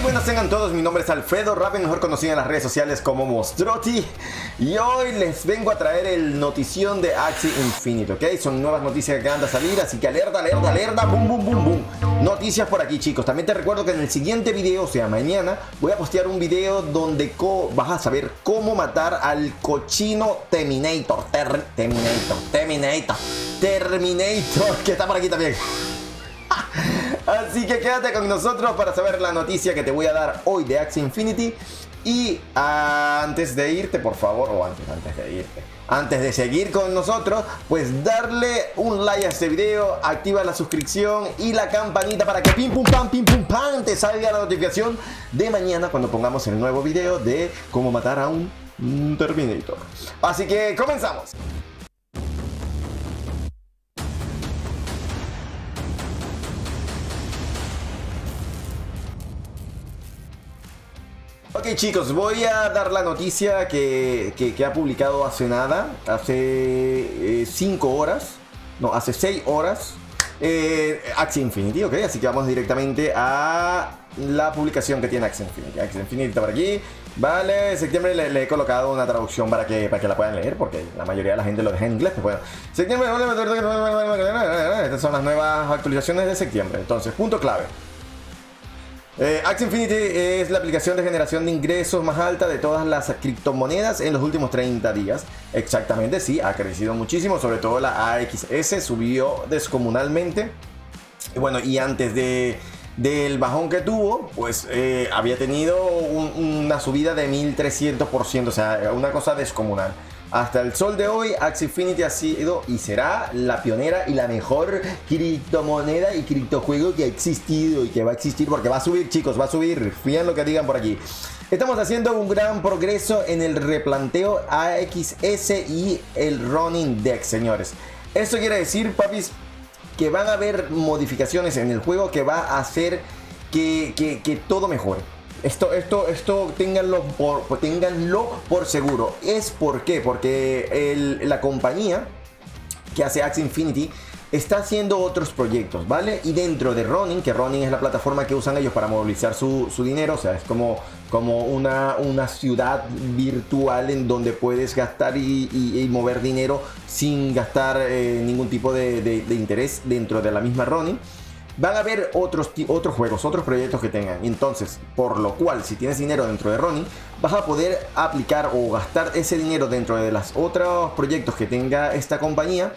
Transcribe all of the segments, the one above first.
buenas tengan todos, mi nombre es Alfredo Raven, mejor conocido en las redes sociales como Mostroti. Y hoy les vengo a traer el notición de Axie Infinity, ¿ok? Son nuevas noticias que acaban de salir, así que alerta, alerta, alerta, boom, boom, boom, boom. Noticias por aquí, chicos. También te recuerdo que en el siguiente video, o sea, mañana, voy a postear un video donde vas a saber cómo matar al cochino Terminator, Terminator, que está por aquí también. Así que quédate con nosotros para saber la noticia que te voy a dar hoy de Axie Infinity. Y antes de irte, por favor, o antes de seguir con nosotros, pues darle un like a este video, activa la suscripción y la campanita para que pim pum pam te salga la notificación de mañana cuando pongamos el nuevo video de cómo matar a un Terminator. Así que comenzamos. Ok, chicos, voy a dar la noticia que ha publicado hace nada, hace 5 horas, no, hace 6 horas, Axie Infinity, ok, así que vamos directamente a la publicación que tiene Axie Infinity. Axie Infinity está por aquí, vale, en septiembre le he colocado una traducción para que la puedan leer, porque la mayoría de la gente lo deja en inglés, pues bueno, septiembre, estas son las nuevas actualizaciones de septiembre, entonces, punto clave. Axie Infinity es la aplicación de generación de ingresos más alta de todas las criptomonedas en los últimos 30 días. Exactamente, sí, ha crecido muchísimo, sobre todo la AXS subió descomunalmente. Y bueno, y antes del bajón que tuvo, pues había tenido una subida de 1300%, o sea, una cosa descomunal. Hasta el sol de hoy, Axie Infinity ha sido y será la pionera y la mejor criptomoneda y criptojuego que ha existido y que va a existir, porque va a subir, chicos, va a subir. Fíjense lo que digan por aquí. Estamos haciendo un gran progreso en el replanteo AXS y el Running Dex, señores. Esto quiere decir, papis, que van a haber modificaciones en el juego que va a hacer que todo mejore. Esto ténganlo por seguro. ¿Es por qué? Porque la compañía que hace Axie Infinity está haciendo otros proyectos, ¿vale? Y dentro de Ronin, que Ronin es la plataforma que usan ellos para movilizar su dinero, o sea, es como una ciudad virtual en donde puedes gastar y mover dinero sin gastar ningún tipo de interés dentro de la misma Ronin. Van a haber otros juegos, otros proyectos que tengan. Entonces, por lo cual, si tienes dinero dentro de Ronin, vas a poder aplicar o gastar ese dinero dentro de los otros proyectos que tenga esta compañía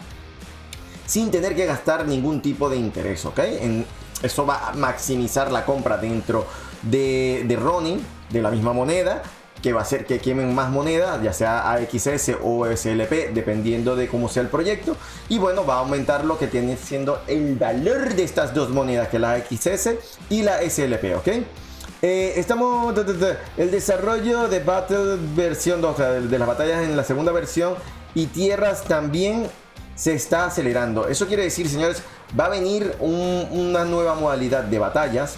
sin tener que gastar ningún tipo de interés, ¿ok? Eso va a maximizar la compra dentro de Ronin, de la misma moneda, que va a hacer que quemen más moneda, ya sea AXS o SLP, dependiendo de cómo sea el proyecto. Y bueno, va a aumentar lo que tiene siendo el valor de estas dos monedas, que la AXS y la SLP, ¿ok? Estamos el desarrollo de Battle versión 2, o sea, de las batallas en la segunda versión y tierras también se está acelerando. Eso quiere decir, señores, va a venir una nueva modalidad de batallas.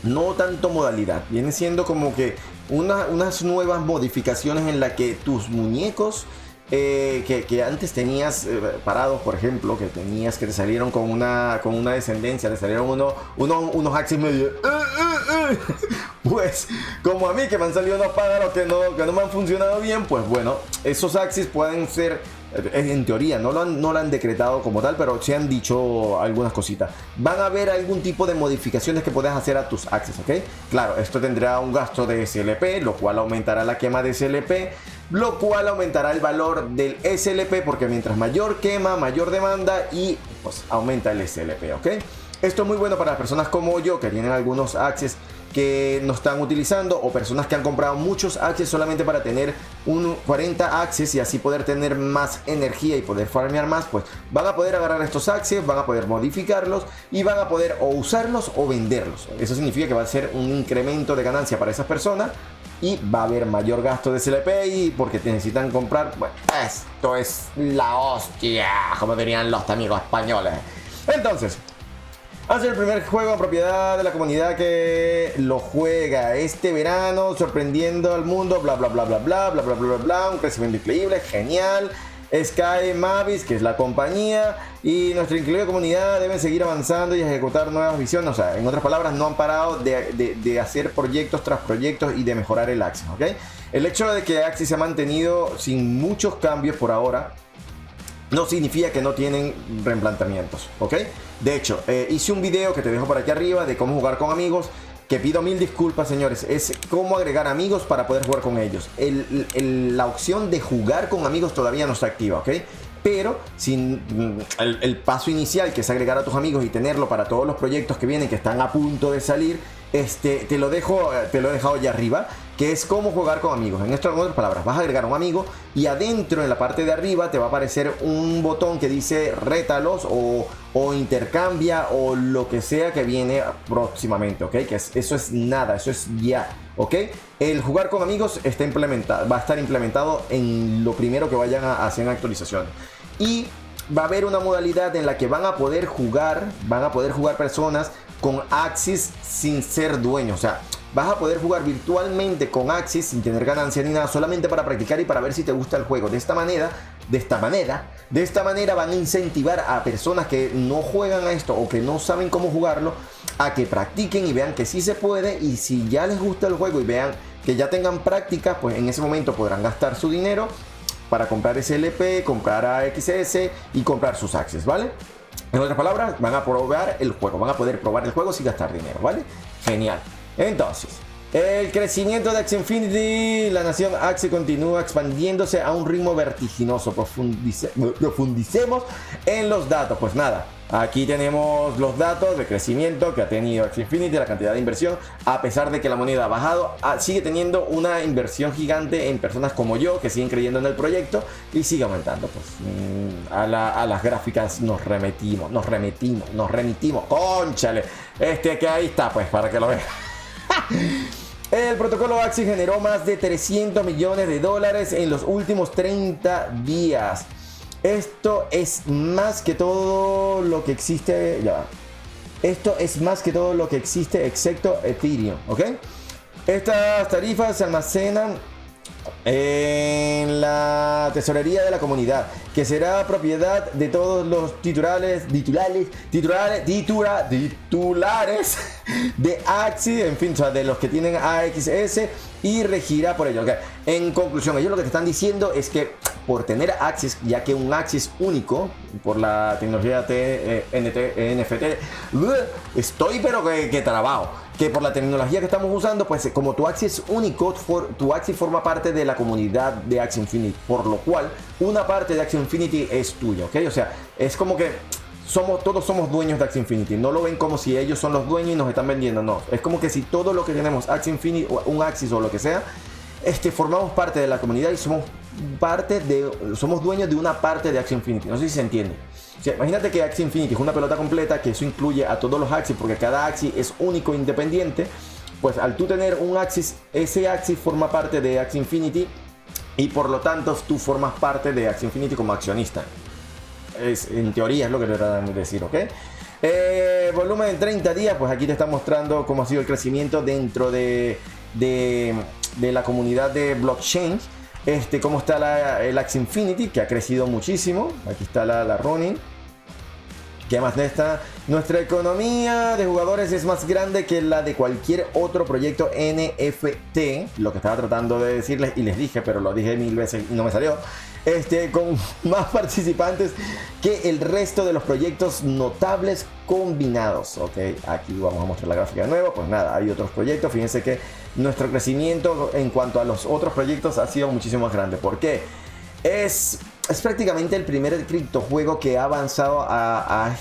No tanto modalidad, viene siendo como que unas nuevas modificaciones en la que tus muñecos que antes tenías parados, por ejemplo, que te salieron con una descendencia, te salieron unos Axies medio pues como a mí, que me han salido unos pájaros que no me han funcionado bien, pues bueno, esos Axies pueden ser, en teoría no lo han decretado como tal, pero se han dicho algunas cositas. Van a haber algún tipo de modificaciones que puedas hacer a tus Axies, ¿ok? Claro, esto tendrá un gasto de SLP, lo cual aumentará la quema de SLP, lo cual aumentará el valor del SLP, porque mientras mayor quema, mayor demanda y pues aumenta el SLP, ¿ok? Esto es muy bueno para las personas como yo, que tienen algunos Axies que no están utilizando, o personas que han comprado muchos Axies solamente para tener 40 Axies y así poder tener más energía y poder farmear más. Pues van a poder agarrar estos Axies, van a poder modificarlos y van a poder o usarlos o venderlos. Eso significa que va a ser un incremento de ganancia para esas personas y va a haber mayor gasto de SLP y porque necesitan comprar. Bueno, esto es la hostia, como dirían los amigos españoles. Entonces, hace el primer juego en propiedad de la comunidad que lo juega este verano, sorprendiendo al mundo, bla bla bla bla bla bla bla bla bla bla, un crecimiento increíble, genial. Sky Mavis, que es la compañía, y nuestra increíble comunidad deben seguir avanzando y ejecutar nuevas visiones. O sea, en otras palabras, no han parado de hacer proyectos tras proyectos y de mejorar el Axie, ¿ok? El hecho de que Axie se ha mantenido sin muchos cambios por ahora no significa que no tienen replanteamientos, ¿ok? De hecho, hice un video que te dejo por aquí arriba de cómo jugar con amigos, que pido mil disculpas, señores. Es cómo agregar amigos para poder jugar con ellos. La opción de jugar con amigos todavía no está activa, ¿ok? Pero sin el paso inicial, que es agregar a tus amigos y tenerlo para todos los proyectos que vienen, que están a punto de salir, te lo he dejado allá arriba, que es cómo jugar con amigos. En otras palabras, vas a agregar a un amigo y adentro, en la parte de arriba, te va a aparecer un botón que dice rétalos o intercambia o lo que sea que viene próximamente, ¿ok? Eso es nada, eso es ya, ¿ok? El jugar con amigos está implementado, va a estar implementado en lo primero que vayan a hacer en actualizaciones. Y va a haber una modalidad en la que van a poder jugar personas con Axis sin ser dueños. O sea, vas a poder jugar virtualmente con Axis sin tener ganancia ni nada, solamente para practicar y para ver si te gusta el juego. De esta manera van a incentivar a personas que no juegan a esto o que no saben cómo jugarlo a que practiquen y vean que sí se puede, y si ya les gusta el juego y vean que ya tengan práctica, pues en ese momento podrán gastar su dinero para comprar SLP, comprar AXS y comprar sus Axis, ¿vale? En otras palabras, van a probar el juego, van a poder probar el juego sin gastar dinero, ¿vale? Genial. Entonces, el crecimiento de Axie Infinity, la nación Axie continúa expandiéndose a un ritmo vertiginoso. Profundicemos en los datos. Pues nada, aquí tenemos los datos de crecimiento que ha tenido Axie Infinity, la cantidad de inversión. A pesar de que la moneda ha bajado, sigue teniendo una inversión gigante en personas como yo que siguen creyendo en el proyecto y sigue aumentando. Pues a las gráficas nos remitimos. ¡Cónchale! Que ahí está, pues, para que lo vean. El protocolo Axie generó más de 300 millones de dólares en los últimos 30 días. Esto es más que todo lo que existe. Esto es más que todo lo que existe excepto Ethereum, ¿ok? Estas tarifas se almacenan en la tesorería de la comunidad, que será propiedad de todos los titulares de Axie, en fin, o sea, de los que tienen AXS, y regirá por ello, ¿okay? En conclusión, ellos lo que te están diciendo es que por tener Axis, ya que un Axis único, por la tecnología NFT, estoy pero que trabado, que por la tecnología que estamos usando, pues como tu Axie es único, tu Axie forma parte de la comunidad de Axie Infinity, por lo cual una parte de Axie Infinity es tuya, ¿ok? O sea, es como que todos somos dueños de Axie Infinity. No lo ven como si ellos son los dueños y nos están vendiendo, no. Es como que si todo lo que tenemos Axie Infinity, o un Axis o lo que sea, formamos parte de la comunidad y somos dueños de una parte de Axie Infinity. No sé si se entiende. O sea, imagínate que Axie Infinity es una pelota completa, que eso incluye a todos los Axis, porque cada Axis es único e independiente. Pues al tú tener un Axis, ese Axis forma parte de Axie Infinity y por lo tanto tú formas parte de Axie Infinity como accionista. En teoría es lo que te tratan de decir, ¿ok? Volumen en 30 días, pues aquí te está mostrando cómo ha sido el crecimiento dentro de la comunidad de blockchain. Cómo está el Axie Infinity, que ha crecido muchísimo. Aquí está la running. ¿Qué más de esta? Nuestra economía de jugadores es más grande que la de cualquier otro proyecto NFT. Lo que estaba tratando de decirles y les dije, pero lo dije 1000 veces y no me salió. Con más participantes que el resto de los proyectos notables combinados. Ok, aquí vamos a mostrar la gráfica de nuevo. Pues nada, hay otros proyectos. Fíjense que nuestro crecimiento en cuanto a los otros proyectos ha sido muchísimo más grande. ¿Por qué? Es prácticamente el primer criptojuego que ha avanzado a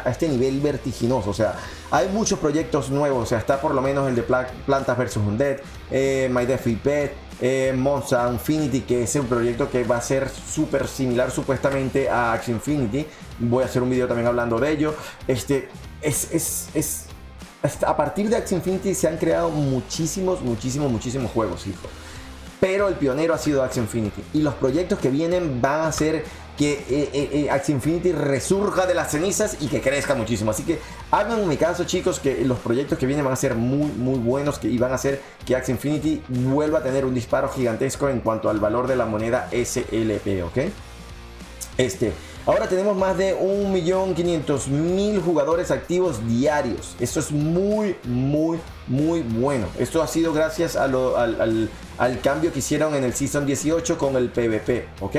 este nivel vertiginoso. O sea, hay muchos proyectos nuevos. O sea, está por lo menos el de Plantas vs Undead, My DeFi Pet, Monza Infinity, que es un proyecto que va a ser súper similar supuestamente a Axie Infinity. Voy a hacer un video también hablando de ello. A partir de Axie Infinity se han creado muchísimos juegos, hijo. Pero el pionero ha sido Axie Infinity. Y los proyectos que vienen van a ser Axie Infinity resurja de las cenizas y que crezca muchísimo. Así que háganme caso, chicos, que los proyectos que vienen van a ser muy muy buenos, y van a hacer que Axie Infinity vuelva a tener un disparo gigantesco en cuanto al valor de la moneda SLP, ¿ok? Ahora tenemos más de 1.500.000 jugadores activos diarios. Esto es muy, muy, muy bueno. Esto ha sido gracias a al cambio que hicieron en el Season 18 con el PvP, ¿ok?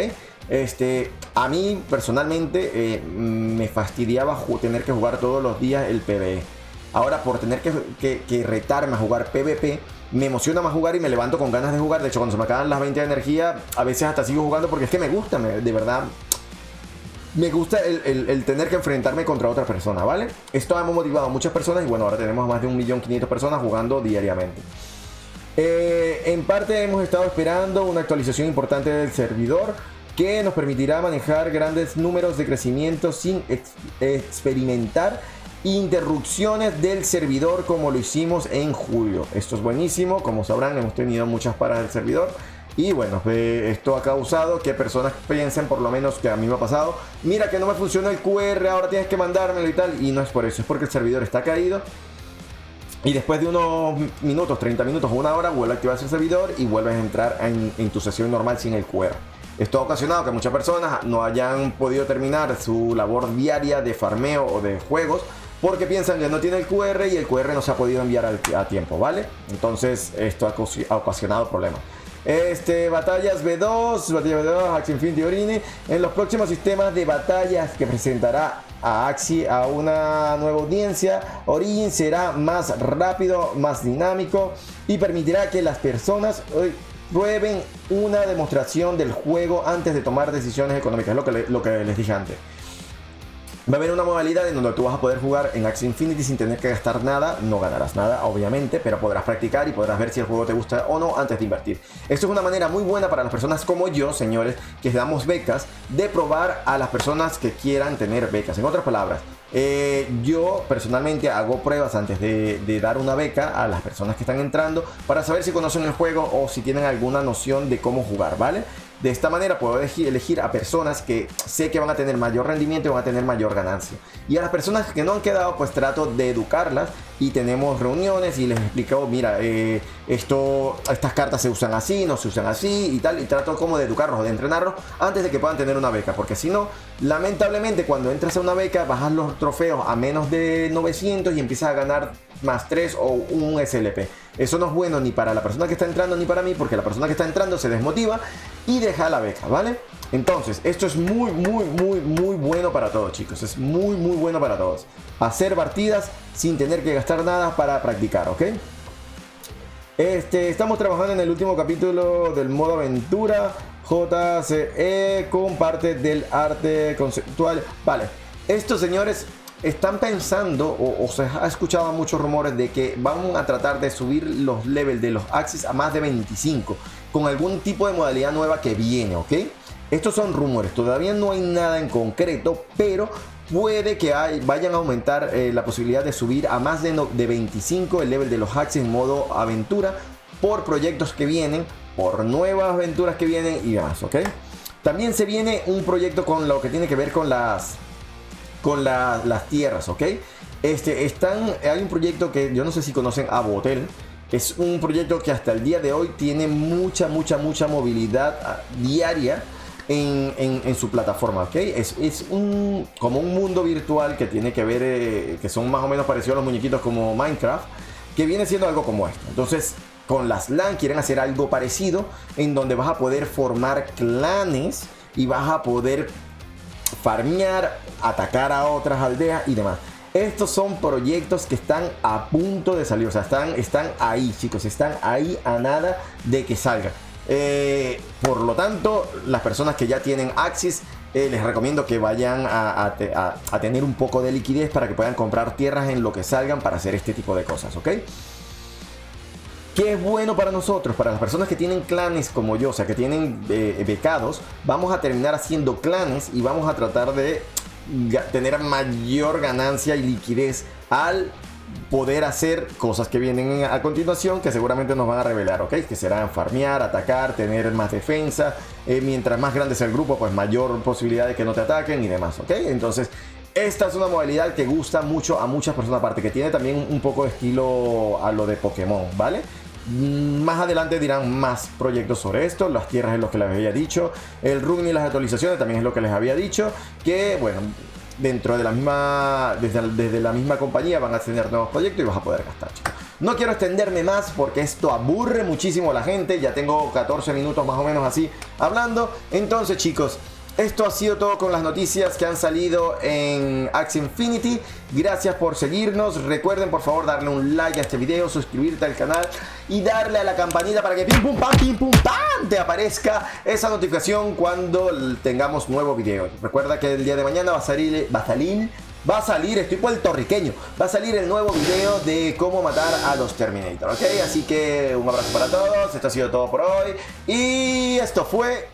A mí personalmente me fastidiaba tener que jugar todos los días el PvE. Ahora, por tener que retarme a jugar PvP, me emociona más jugar y me levanto con ganas de jugar. De hecho, cuando se me acaban las 20 de energía, a veces hasta sigo jugando porque es que me gusta, de verdad. Me gusta el tener que enfrentarme contra otra persona, ¿vale? Esto ha motivado a muchas personas y bueno, ahora tenemos más de 1.500.000 personas jugando diariamente. En parte hemos estado esperando una actualización importante del servidor que nos permitirá manejar grandes números de crecimiento sin experimentar interrupciones del servidor como lo hicimos en julio. Esto es buenísimo, como sabrán hemos tenido muchas paradas del servidor. Y bueno, esto ha causado que personas piensen, por lo menos que a mí me ha pasado, mira que no me funciona el QR, ahora tienes que mandármelo y tal. Y no es por eso, es porque el servidor está caído. Y después de unos minutos, 30 minutos o una hora, vuelve a activarse el servidor y vuelves a entrar en tu sesión normal sin el QR. Esto ha ocasionado que muchas personas no hayan podido terminar su labor diaria de farmeo o de juegos porque piensan que no tiene el QR y el QR no se ha podido enviar a tiempo, ¿vale? Entonces esto ha ocasionado problemas. Batallas B2, Axie Infinity Orine. En los próximos sistemas de batallas que presentará a Axie a una nueva audiencia, Origin será más rápido, más dinámico y permitirá que las personas prueben una demostración del juego antes de tomar decisiones económicas. Es lo que les dije antes. Va a haber una modalidad en donde tú vas a poder jugar en Axie Infinity sin tener que gastar nada. No ganarás nada, obviamente, pero podrás practicar y podrás ver si el juego te gusta o no antes de invertir. Esto es una manera muy buena para las personas como yo, señores, que damos becas, de probar a las personas que quieran tener becas. En otras palabras, yo personalmente hago pruebas antes de dar una beca a las personas que están entrando para saber si conocen el juego o si tienen alguna noción de cómo jugar, ¿vale? De esta manera puedo elegir a personas que sé que van a tener mayor rendimiento y van a tener mayor ganancia. Y a las personas que no han quedado, pues trato de educarlas y tenemos reuniones y les explico, mira, estas cartas se usan así, no se usan así y tal. Y trato como de educarlos, de entrenarlos antes de que puedan tener una beca. Porque si no, lamentablemente cuando entras a una beca, bajas los trofeos a menos de 900 y empiezas a ganar más 3 o un SLP. Eso no es bueno ni para la persona que está entrando ni para mí, porque la persona que está entrando se desmotiva y deja la beca, ¿vale? Entonces, esto es muy, muy, muy, muy bueno para todos, chicos. Es muy, muy bueno para todos. Hacer partidas sin tener que gastar nada para practicar, ¿ok? Estamos trabajando en el último capítulo del modo aventura JCE con parte del arte conceptual. Vale, estos señores están pensando o se ha escuchado muchos rumores de que van a tratar de subir los levels de los Axies a más de 25 con algún tipo de modalidad nueva que viene, ¿ok? Estos son rumores, todavía no hay nada en concreto, pero puede que vayan a aumentar la posibilidad de subir a más de 25 el level de los Axies en modo aventura por proyectos que vienen, por nuevas aventuras que vienen y demás, ¿ok? También se viene un proyecto con lo que tiene que ver con las tierras, ¿ok? Hay un proyecto que yo no sé si conocen, Abotel. Es un proyecto que hasta el día de hoy tiene mucha movilidad diaria en su plataforma, ¿ok? Es como un mundo virtual que tiene que ver, que son más o menos parecidos a los muñequitos como Minecraft, que viene siendo algo como esto. Entonces, con las LAN quieren hacer algo parecido, en donde vas a poder formar clanes y vas a poder farmear, atacar a otras aldeas y demás. Estos son proyectos que están a punto de salir, o sea, están ahí, chicos, están ahí a nada de que salgan. Por lo tanto, las personas que ya tienen Axies, les recomiendo que vayan a tener un poco de liquidez para que puedan comprar tierras en lo que salgan para hacer este tipo de cosas, ¿ok? ¿Qué es bueno para nosotros? Para las personas que tienen clanes como yo, o sea, que tienen becados, vamos a terminar haciendo clanes y vamos a tratar de tener mayor ganancia y liquidez al poder hacer cosas que vienen a continuación, que seguramente nos van a revelar, ¿ok? Que serán farmear, atacar, tener más defensa. Mientras más grande sea el grupo, pues mayor posibilidad de que no te ataquen y demás, ¿ok? Entonces, esta es una modalidad que gusta mucho a muchas personas, aparte que tiene también un poco de estilo a lo de Pokémon, ¿vale? Más adelante dirán más proyectos sobre esto. Las tierras es lo que les había dicho. El run y las actualizaciones también es lo que les había dicho. Que bueno, dentro de la misma, desde la misma compañía van a tener nuevos proyectos y vas a poder gastar, chicos. No quiero extenderme más porque esto aburre muchísimo a la gente. Ya tengo 14 minutos más o menos así hablando. Entonces, chicos, esto ha sido todo con las noticias que han salido en Axie Infinity. Gracias por seguirnos. Recuerden por favor darle un like a este video, suscribirte al canal y darle a la campanita para que pim pum pam te aparezca esa notificación cuando tengamos nuevo video. Recuerda que el día de mañana va a salir, estoy puertorriqueño, va a salir el nuevo video de cómo matar a los Terminator, ¿ok? Así que un abrazo para todos, esto ha sido todo por hoy y esto fue